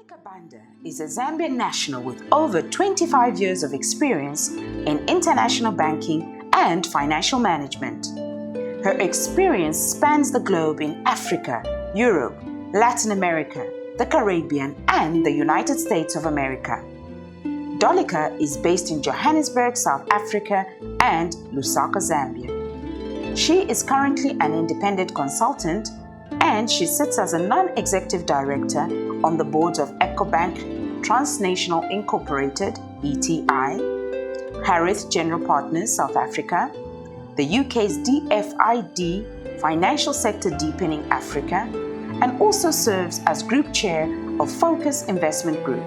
Dolika Banda is a Zambian national with over 25 years of experience in international banking and financial management. Her experience spans the globe in Africa, Europe, Latin America, the Caribbean, and the United States of America. Dolika is based in Johannesburg, South Africa, and Lusaka, Zambia. She is currently an independent consultant, and she sits as a non-executive director on the boards of EcoBank Transnational Incorporated, ETI, Harith General Partners, South Africa, the UK's DFID Financial Sector Deepening Africa, and also serves as Group Chair of Focus Investment Group.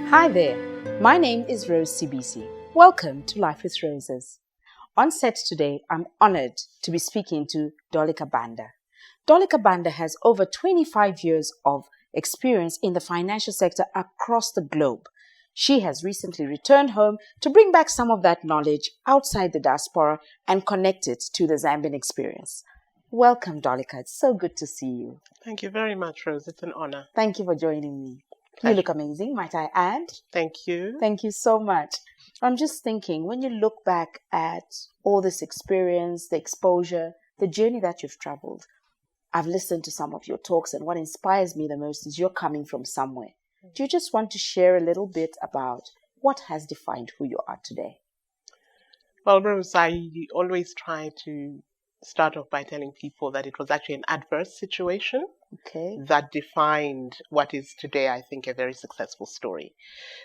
Hi there, my name is Rose Sibisi. Welcome to Life with Roses. On set today, I'm honored to be speaking to Dolika Banda. Dolika Banda has over 25 years of experience in the financial sector across the globe. She has recently returned home to bring back some of that knowledge outside the diaspora and connect it to the Zambian experience. Welcome, Dolika. It's so good to see you. Thank you very much, Rose. It's an honor. Thank you for joining me. Pleasure. You look amazing, might I add? Thank you. Thank you so much. I'm just thinking, when you look back at all this experience, the exposure, the journey that you've traveled, I've listened to some of your talks, and what inspires me the most is you're coming from somewhere. Do you just want to share a little bit about what has defined who you are today? Well, Rose, I always try to start off by telling people that it was actually an adverse situation that defined what is today, I think, a very successful story.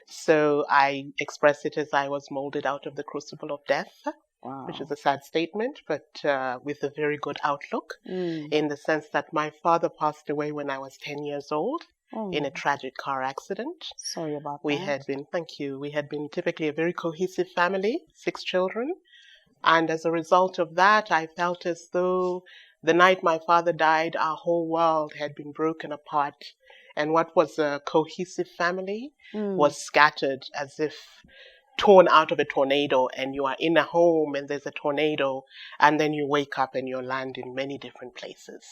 So I express it as I was molded out of the crucible of death, which is a sad statement, but with a very good outlook in the sense that my father passed away when I was 10 years old in a tragic car accident. Sorry about We that. had been, thank you, we had been typically a very cohesive family, 6 children. And as a result of that, I felt as though the night my father died, our whole world had been broken apart. And what was a cohesive family was scattered as if torn out of a tornado, and you are in a home and there's a tornado, and then you wake up and you land in many different places.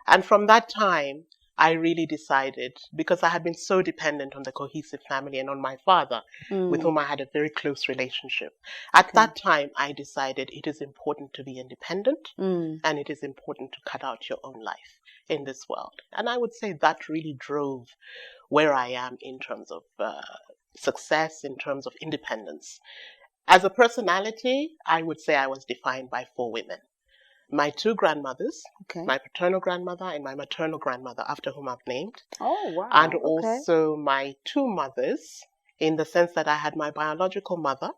And from that time, I really decided, because I had been so dependent on the cohesive family and on my father, with whom I had a very close relationship. At that time, I decided it is important to be independent and it is important to cut out your own life in this world. And I would say that really drove where I am in terms of success, in terms of independence. As a personality, I would say I was defined by 4 women. My 2 grandmothers, my paternal grandmother and my maternal grandmother, after whom I've named. Oh, wow. And also my 2 mothers, in the sense that I had my biological mother.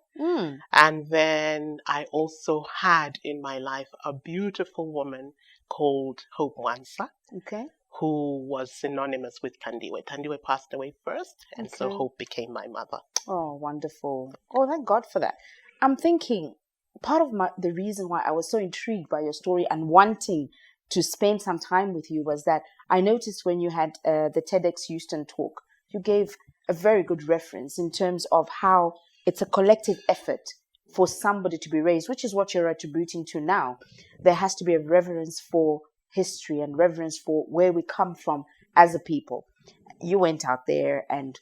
And then I also had in my life a beautiful woman called Hope Mwansa, who was synonymous with Tandiwe. Tandiwe passed away first, and so Hope became my mother. Oh, wonderful. Oh, thank God for that. I'm thinking, part of the reason why I was so intrigued by your story and wanting to spend some time with you was that I noticed when you had the TEDx Houston talk, you gave a very good reference in terms of how it's a collective effort for somebody to be raised, which is what you're attributing to now. There has to be a reverence for history and reverence for where we come from as a people. You went out there and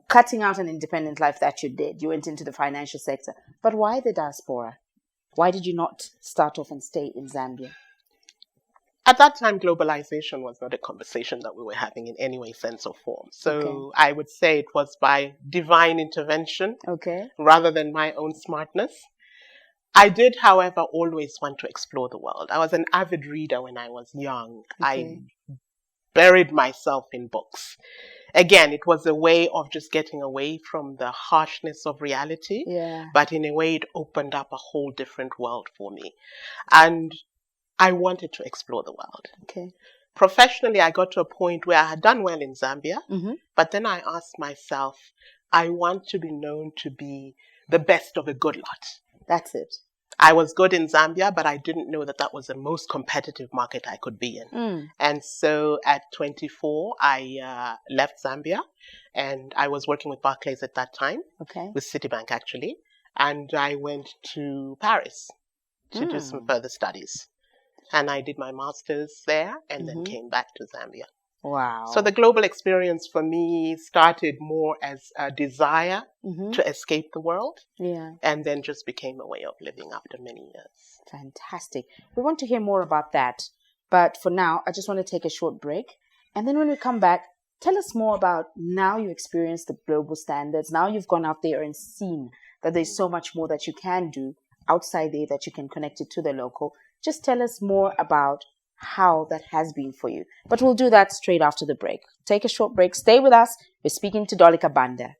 cutting out an independent life that you did. You went into the financial sector. But why the diaspora? Why did you not start off and stay in Zambia? At that time, globalization was not a conversation that we were having in any way, sense, or form. So I would say it was by divine intervention rather than my own smartness. I did, however, always want to explore the world. I was an avid reader when I was young. I buried myself in books. Again, it was a way of just getting away from the harshness of reality, but in a way it opened up a whole different world for me. And I wanted to explore the world. Professionally, I got to a point where I had done well in Zambia, but then I asked myself, I want to be known to be the best of a good lot. That's it. I was good in Zambia, but I didn't know that that was the most competitive market I could be in. And so at 24, I left Zambia, and I was working with Barclays at that time, with Citibank actually. and I went to Paris to do some further studies. And I did my master's there and then came back to Zambia. Wow. So the global experience for me started more as a desire to escape the world. Yeah. And then just became a way of living after many years. Fantastic. We want to hear more about that. But for now, I just want to take a short break. And then when we come back, tell us more about now you experience the global standards. Now you've gone out there and seen that there's so much more that you can do outside there, that you can connect it to the local. Just tell us more about how that has been for you. But we'll do that straight after the break. Take a short break. Stay with us. We're speaking to Dolika Banda.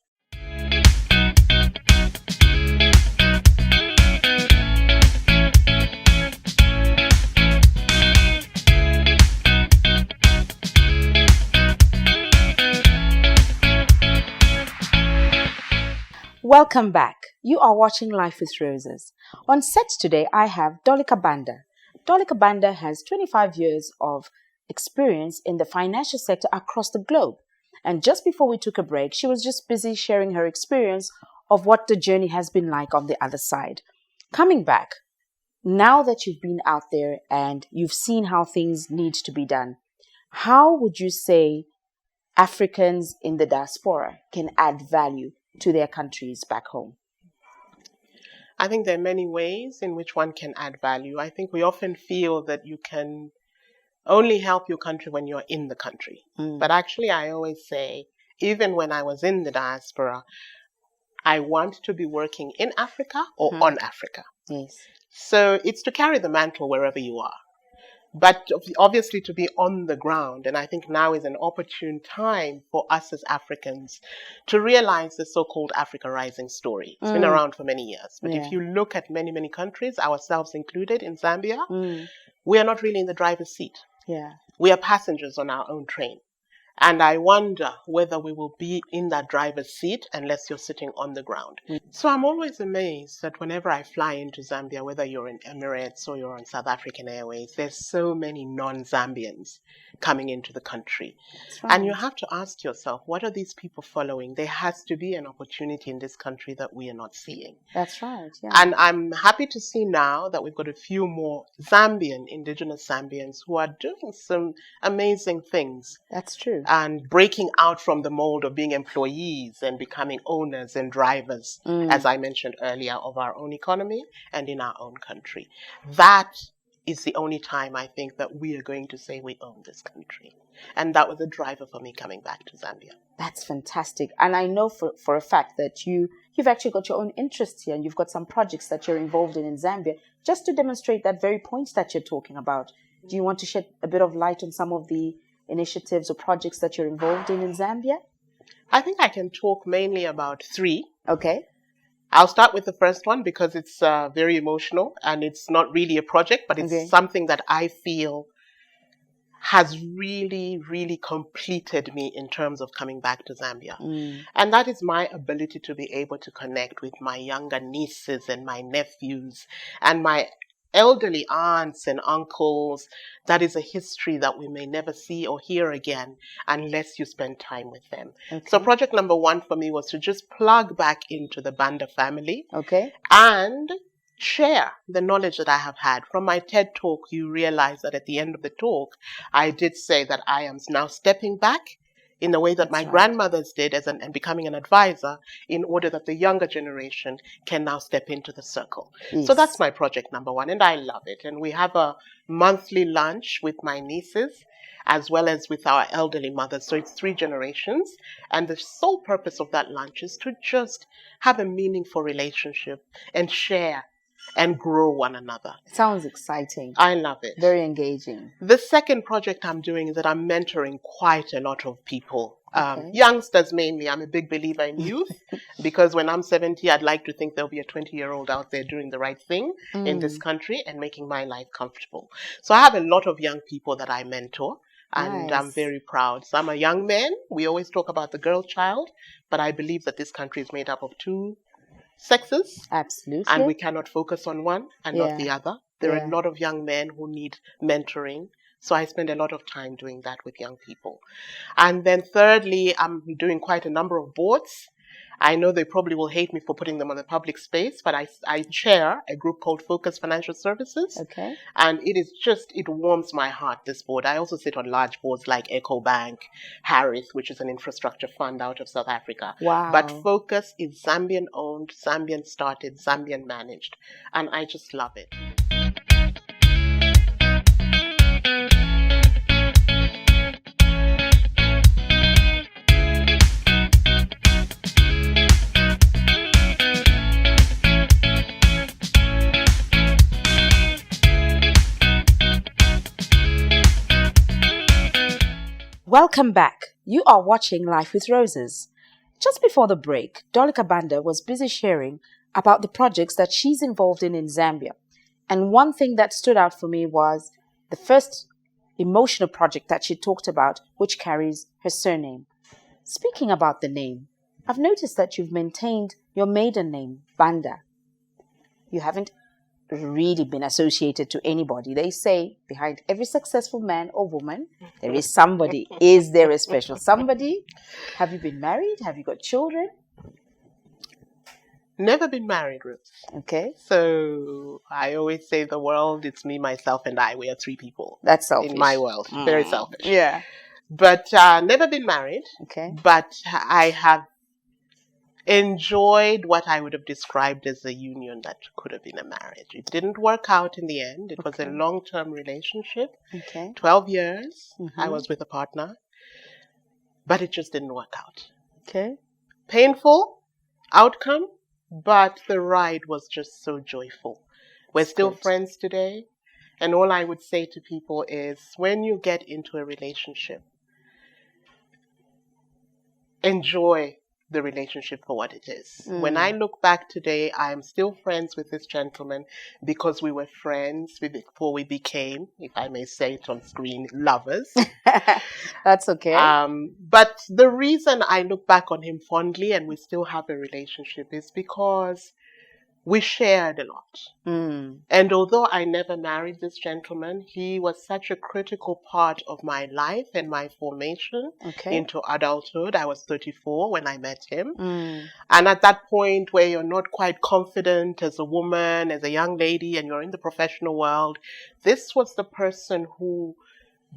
Welcome back. You are watching Life with Roses. On set today, I have Dolika Banda. Dolika Banda has 25 years of experience in the financial sector across the globe. And just before we took a break, she was just busy sharing her experience of what the journey has been like on the other side. Coming back, now that you've been out there and you've seen how things need to be done, how would you say Africans in the diaspora can add value to their countries back home? I think there are many ways in which one can add value. I think we often feel that you can only help your country when you're in the country. But actually, I always say, even when I was in the diaspora, I want to be working in Africa or on Africa. Yes. So it's to carry the mantle wherever you are. But obviously to be on the ground. And I think now is an opportune time for us as Africans to realize the so-called Africa Rising story. It's been around for many years. But if you look at many, many countries, ourselves included in Zambia, we are not really in the driver's seat. Yeah. We are passengers on our own train. And I wonder whether we will be in that driver's seat unless you're sitting on the ground. So I'm always amazed that whenever I fly into Zambia, whether you're in Emirates or you're on South African Airways, there's so many non-Zambians coming into the country. Right. And you have to ask yourself, what are these people following? There has to be an opportunity in this country that we are not seeing. That's right. Yeah. And I'm happy to see now that we've got a few more indigenous Zambians who are doing some amazing things. That's true. And breaking out from the mold of being employees and becoming owners and drivers, as I mentioned earlier, of our own economy and in our own country. That is the only time I think that we are going to say we own this country. And that was a driver for me coming back to Zambia. That's fantastic. And I know for a fact that you've actually got your own interests here and you've got some projects that you're involved in Zambia just to demonstrate that very point that you're talking about. Do you want to shed a bit of light on some of the initiatives or projects that you're involved in Zambia? I think I can talk mainly about 3. Okay. I'll start with the first one because it's very emotional and it's not really a project, but it's something that I feel has really, really completed me in terms of coming back to Zambia. And that is my ability to be able to connect with my younger nieces and my nephews and my elderly aunts and uncles. That is a history that we may never see or hear again unless you spend time with them. Okay. So project number 1 for me was to just plug back into the Banda family. Okay. And share the knowledge that I have had. From my TED talk, you realize that at the end of the talk, I did say that I am now stepping back in the way that my grandmothers did and becoming an advisor in order that the younger generation can now step into the circle. Yes. So that's my project number 1 and I love it. And we have a monthly lunch with my nieces as well as with our elderly mothers. So it's 3 generations. And the sole purpose of that lunch is to just have a meaningful relationship and share and grow one another. Sounds exciting. I love it. Very engaging. The second project I'm doing is that I'm mentoring quite a lot of people. Youngsters mainly. I'm a big believer in youth because when I'm 70, I'd like to think there'll be a 20-year-old out there doing the right thing in this country and making my life comfortable. So I have a lot of young people that I mentor. And I'm very proud. So I'm a young man. We always talk about the girl child, but I believe that this country is made up of 2 sexes. Absolutely. And we cannot focus on one and not the other. There are a lot of young men who need mentoring. So I spend a lot of time doing that with young people. And then thirdly, I'm doing quite a number of boards. I know they probably will hate me for putting them on the public space, but I chair a group called Focus Financial Services. Okay. And it warms my heart, this board. I also sit on large boards like EcoBank, Harris, which is an infrastructure fund out of South Africa. Wow. But Focus is Zambian owned, Zambian started, Zambian managed. And I just love it. Welcome back. You are watching Life with Roses. Just before the break, Dolika Banda was busy sharing about the projects that she's involved in Zambia. And one thing that stood out for me was the first emotional project that she talked about, which carries her surname. Speaking about the name, I've noticed that you've maintained your maiden name, Banda. You haven't really been associated to anybody. They say behind every successful man or woman, there is somebody. Is there a special somebody? Have you been married? Have you got children? Never been married, Rose. Okay. So I always say the world, it's me, myself, and I. We are three people. That's selfish. In my world. Very selfish. Yeah. But never been married. Okay. But I have enjoyed what I would have described as a union that could have been a marriage. It didn't work out in the end. It was a long-term relationship. Okay. 12 years. I was with a partner. But it just didn't work out. Okay. Painful outcome, but the ride was just so joyful. We're still friends today. And all I would say to people is when you get into a relationship, enjoy the relationship for what it is. When I look back today, I am still friends with this gentleman because we were friends before we became, if I may say it on screen, lovers. That's okay. But the reason I look back on him fondly and we still have a relationship is because we shared a lot. And although I never married this gentleman, he was such a critical part of my life and my formation into adulthood. I was 34 when I met him. And at that point where you're not quite confident as a woman, as a young lady, and you're in the professional world, this was the person who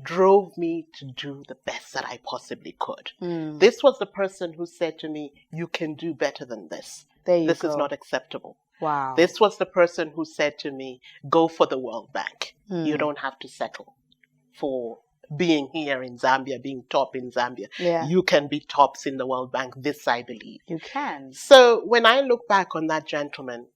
drove me to do the best that I possibly could. This was the person who said to me, you can do better than this. This is not acceptable. Wow. This was the person who said to me, go for the World Bank. You don't have to settle for being here in Zambia, being top in Zambia. Yeah. You can be tops in the World Bank. This I believe. You can. So when I look back on that gentleman,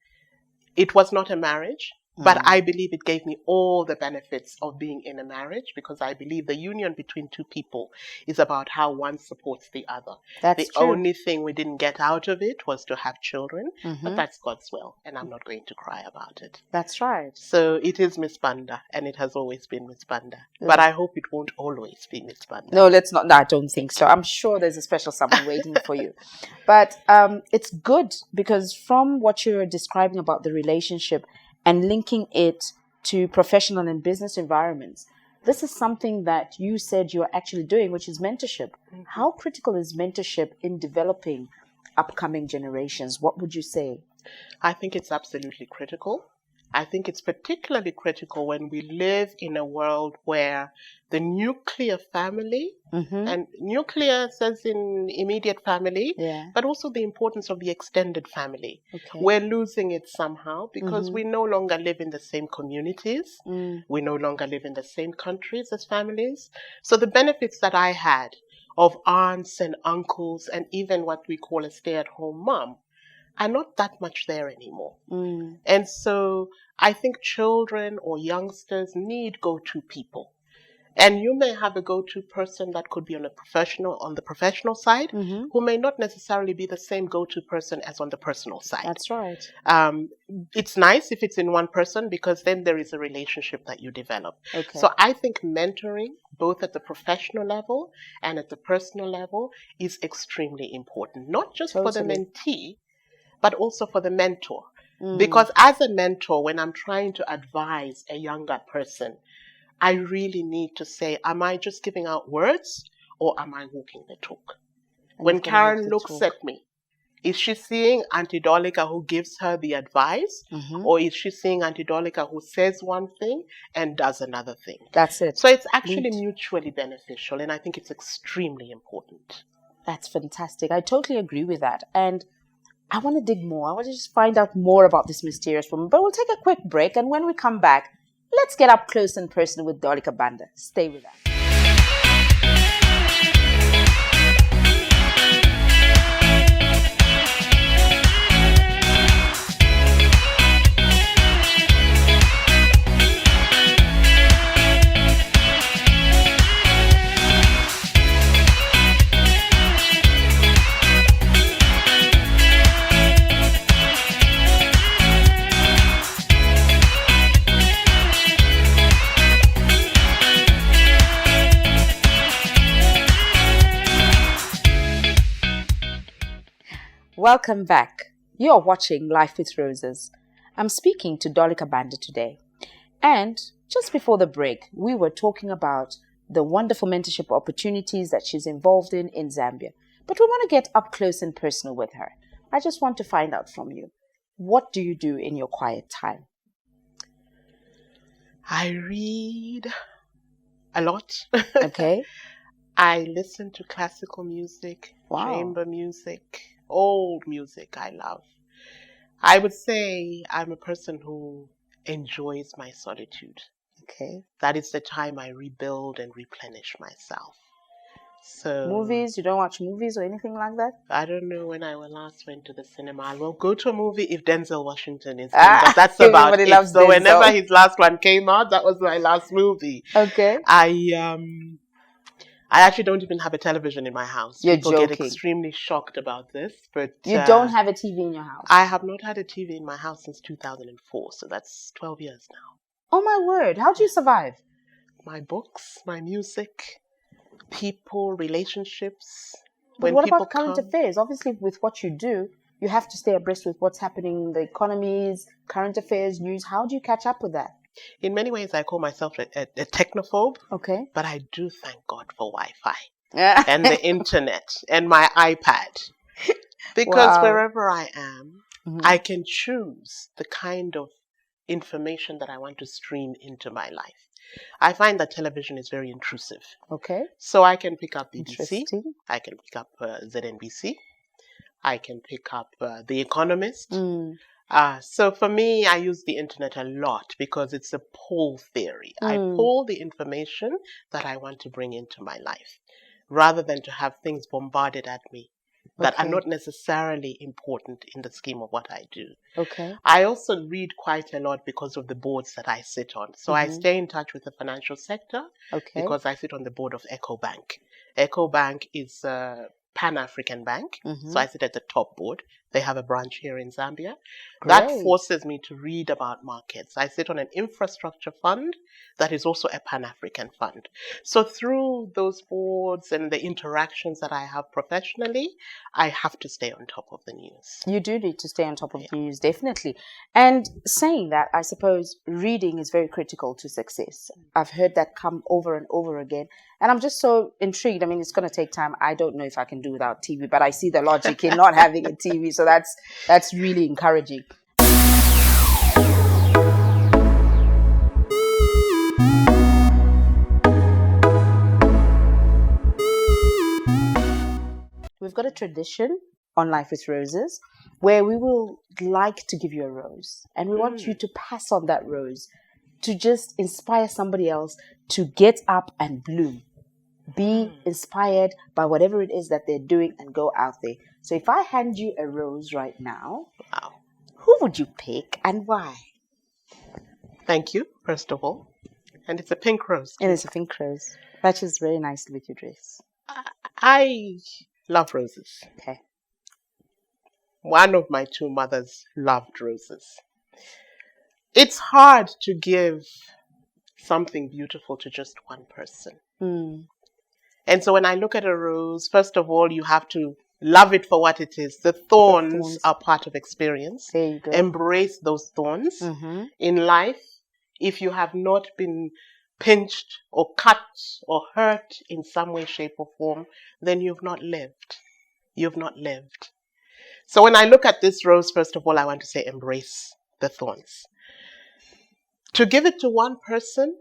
it was not a marriage. But I believe it gave me all the benefits of being in a marriage because I believe the union between two people is about how one supports the other. That's the only thing we didn't get out of it was to have children, but that's God's will, and I'm not going to cry about it. That's right. So it is Miss Banda, and it has always been Miss Banda. But I hope it won't always be Miss Banda. No, let's not. No, I don't think so. I'm sure there's a special someone waiting for you. But it's good because from what you're describing about the relationship, and linking it to professional and business environments. This is something that you said you're actually doing, which is mentorship. How critical is mentorship in developing upcoming generations? What would you say? I think it's absolutely critical. I think it's particularly critical when we live in a world where the nuclear family, and nuclear says in immediate family, but also the importance of the extended family. We're losing it somehow because we no longer live in the same communities. We no longer live in the same countries as families. So the benefits that I had of aunts and uncles and even what we call a stay-at-home mom are not that much there anymore. And so I think children or youngsters need go-to people. And you may have a go-to person that could be on the professional side, who may not necessarily be the same go-to person as on the personal side. That's right. It's nice if it's in one person because then there is a relationship that you develop. So I think mentoring, both at the professional level and at the personal level, is extremely important. Not just for the mentee, but also for the mentor. Because as a mentor, when I'm trying to advise a younger person, I really need to say, am I just giving out words or am I walking the talk? When Karen looks at me Is she seeing Auntie Dolika who gives her the advice? Or is she seeing Auntie Dolika who says one thing and does another thing? That's it. So it's actually mutually beneficial, and I think it's extremely important. That's fantastic. I totally agree with that. And I want to dig more. I want to just find out more about this mysterious woman. But we'll take a quick break, and when we come back, let's get up close and personal with Dolika Banda. Stay with us. Welcome back. You're watching Life with Roses. I'm speaking to Dolika Banda today. And just before the break, we were talking about the wonderful mentorship opportunities that she's involved in Zambia. But we want to get up close and personal with her. I just want to find out from you, what do you do in your quiet time? I read a lot. Okay. I listen to classical music, chamber music, old music I love. I would say I'm a person who enjoys my solitude. Okay. That is the time I rebuild and replenish myself. So movies? You don't watch movies or anything like that? I don't know when I last went to the cinema. I will go to a movie if Denzel Washington is in, but that's about it. So Denzel. Whenever his last one came out, that was my last movie. Okay. I actually don't even have a television in my house. You're People joking. Get extremely shocked about this, but you don't have a TV in your house? I have not had a TV in my house since 2004, so that's 12 years now. Oh my word! How do you survive? My books, my music, people, relationships. But what about current affairs? Obviously, with what you do, you have to stay abreast with what's happening in the economies, current affairs, news. How do you catch up with that? In many ways, I call myself a technophobe. Okay. But I do thank God for Wi-Fi and the internet and my iPad. Because wherever I am, I can choose the kind of information that I want to stream into my life. I find that television is very intrusive. Okay. So I can pick up BBC. I can pick up ZNBC. I can pick up The Economist. So for me, I use the internet a lot because it's a pull theory. I pull the information that I want to bring into my life rather than to have things bombarded at me that are not necessarily important in the scheme of what I do. Okay. I also read quite a lot because of the boards that I sit on. So I stay in touch with the financial sector because I sit on the board of EcoBank. EcoBank is a Pan-African bank. So I sit at the top board. They have a branch here in Zambia. Great. That forces me to read about markets. I sit on an infrastructure fund that is also a Pan-African fund. So through those boards and the interactions that I have professionally, I have to stay on top of the news. You do need to stay on top of the news, definitely. And saying that, I suppose reading is very critical to success. I've heard that come over and over again. And I'm just so intrigued. I mean, it's going to take time. I don't know if I can do without TV, but I see the logic in not having a TV. So that's really encouraging. We've got a tradition on Life with Roses where we will like to give you a rose. And we want you to pass on that rose to just inspire somebody else to get up and bloom. Be inspired by whatever it is that they're doing and go out there. So if I hand you a rose right now, who would you pick and why? Thank you, first of all. And it's a pink rose. It is a pink rose. Matches very nicely with your dress. I love roses. Okay. One of my two mothers loved roses. It's hard to give something beautiful to just one person. And so when I look at a rose, first of all, you have to love it for what it is. The thorns are part of experience. There you go. Embrace those thorns. In life, if you have not been pinched or cut or hurt in some way, shape or form, then you've not lived. You've not lived. So when I look at this rose, first of all, I want to say embrace the thorns. To give it to one person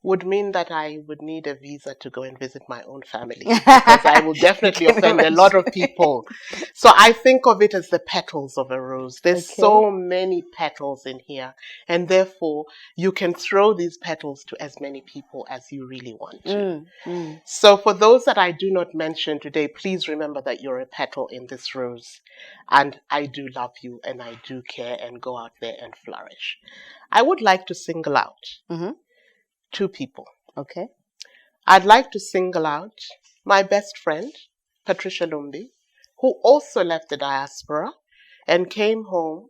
would mean that I would need a visa to go and visit my own family, because I will definitely offend a lot of people. So I think of it as the petals of a rose. There's so many petals in here, and therefore you can throw these petals to as many people as you really want to. So for those that I do not mention today, please remember that you're a petal in this rose, and I do love you, and I do care, and go out there and flourish. I would like to single out two people. Okay. I'd like to single out my best friend, Patricia Lumbi, who also left the diaspora and came home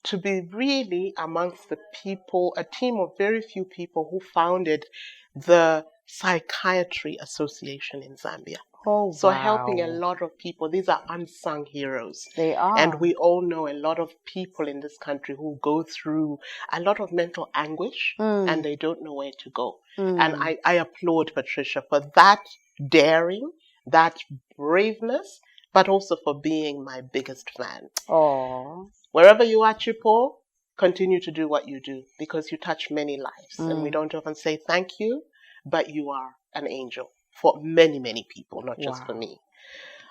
to be really amongst the people, a team of very few people who founded the Psychiatry Association in Zambia. Oh, so helping a lot of people. These are unsung heroes. They are. And we all know a lot of people in this country who go through a lot of mental anguish and they don't know where to go. And I applaud Patricia for that daring, that braveness, but also for being my biggest fan. Oh. Wherever you are, Chipo, continue to do what you do, because you touch many lives. And we don't often say thank you, but you are an angel for many, many people, not just for me.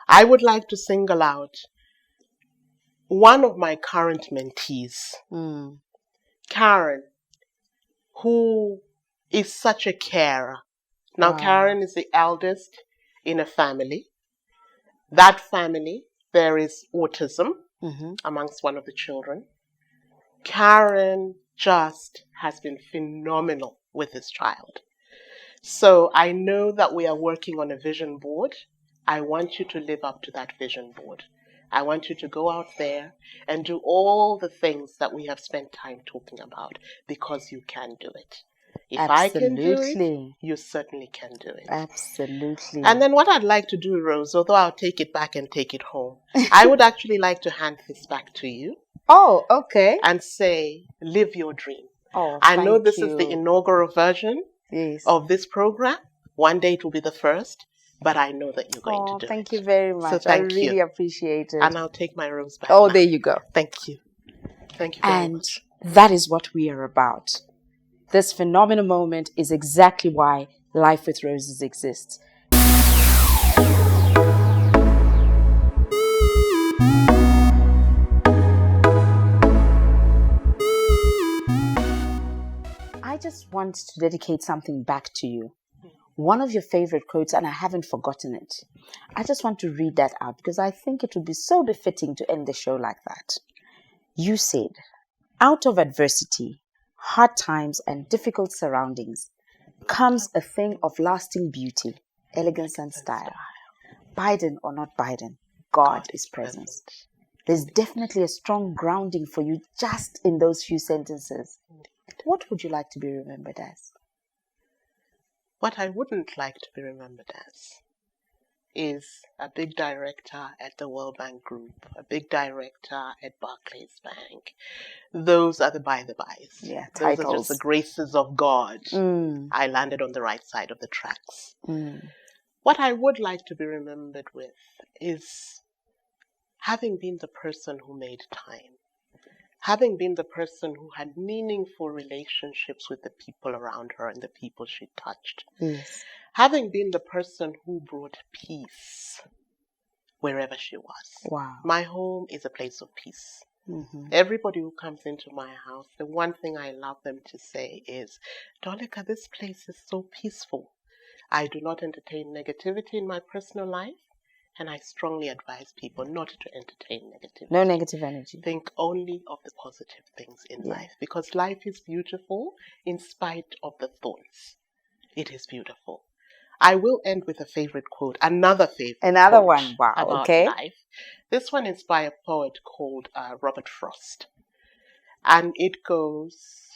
I would like to single out one of my current mentees, Karen, who is such a carer. Now, Karen is the eldest in a family. That family, there is autism amongst one of the children. Karen just has been phenomenal with this child. So I know that we are working on a vision board. I want you to live up to that vision board. I want you to go out there and do all the things that we have spent time talking about, because you can do it. If I can do it, you certainly can do it. Absolutely. And then what I'd like to do, Rose, although I'll take it back and take it home, I would actually like to hand this back to you. Oh, okay. And say, live your dream. Oh, I know this is the inaugural version of this program. One day it will be the first, but I know that you're going to do it. Thank you very much. So I really appreciate it. And I'll take my rose back. Oh, now. there you go. Thank you. Thank you very much. And that is what we are about. This phenomenal moment is exactly why Life with Roses exists. I just want to dedicate something back to you. One of your favorite quotes, and I haven't forgotten it. I just want to read that out because I think it would be so befitting to end the show like that. You said, out of adversity, hard times and difficult surroundings comes a thing of lasting beauty, elegance and style. Biden or not Biden, God is present. There's definitely a strong grounding for you just in those few sentences. What would you like to be remembered as? What I wouldn't like to be remembered as is a big director at the World Bank Group, a big director at Barclays Bank. Those are the by-the-bys. Yeah, those titles. are just the graces of God. I landed on the right side of the tracks. What I would like to be remembered with is having been the person who made time. Having been the person who had meaningful relationships with the people around her and the people she touched. Yes. Having been the person who brought peace wherever she was. Wow. My home is a place of peace. Everybody who comes into my house, the one thing I love them to say is, Dolika, this place is so peaceful. I do not entertain negativity in my personal life. And I strongly advise people not to entertain negativity. No negative energy. Think only of the positive things in life. Because life is beautiful in spite of the thorns. It is beautiful. I will end with a favorite quote. Another quote one. Wow. About life. This one is by a poet called Robert Frost. And it goes,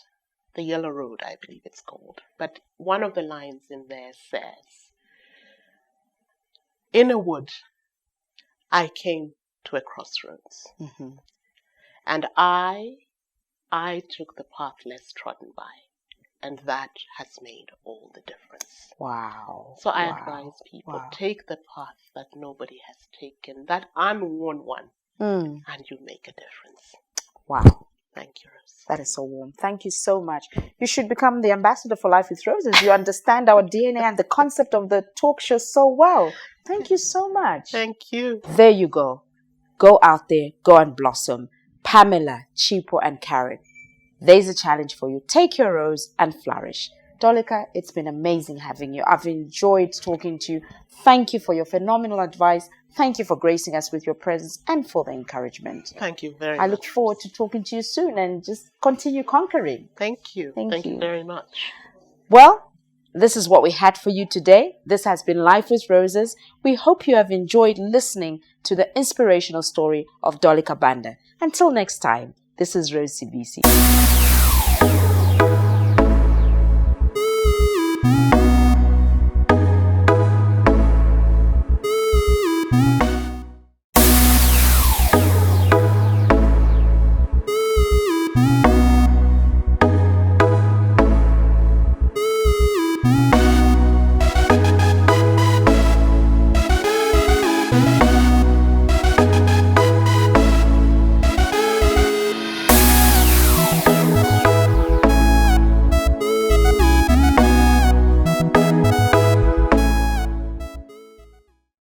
The Yellow Road, I believe it's called. But one of the lines in there says, in a wood, I came to a crossroads, and I took the path less trodden by, and that has made all the difference. Wow. So I advise people, take the path that nobody has taken, that unworn one, and you make a difference. Wow. Thank you, Rose. That is so warm. Thank you so much. You should become the ambassador for Life with Roses. You understand our DNA and the concept of the talk show so well. Thank you so much. Thank you. There you go. Go out there, go and blossom. Pamela, Chipo, and Karen. There's a challenge for you. Take your rose and flourish. Dolika, it's been amazing having you. I've enjoyed talking to you. Thank you for your phenomenal advice. Thank you for gracing us with your presence and for the encouragement. Thank you very much. I look forward to talking to you soon and just continue conquering. Thank you. Thank you very much. Well, this is what we had for you today. This has been Life with Roses. We hope you have enjoyed listening to the inspirational story of Dolika Banda. Until next time, this is Rose Sibisi.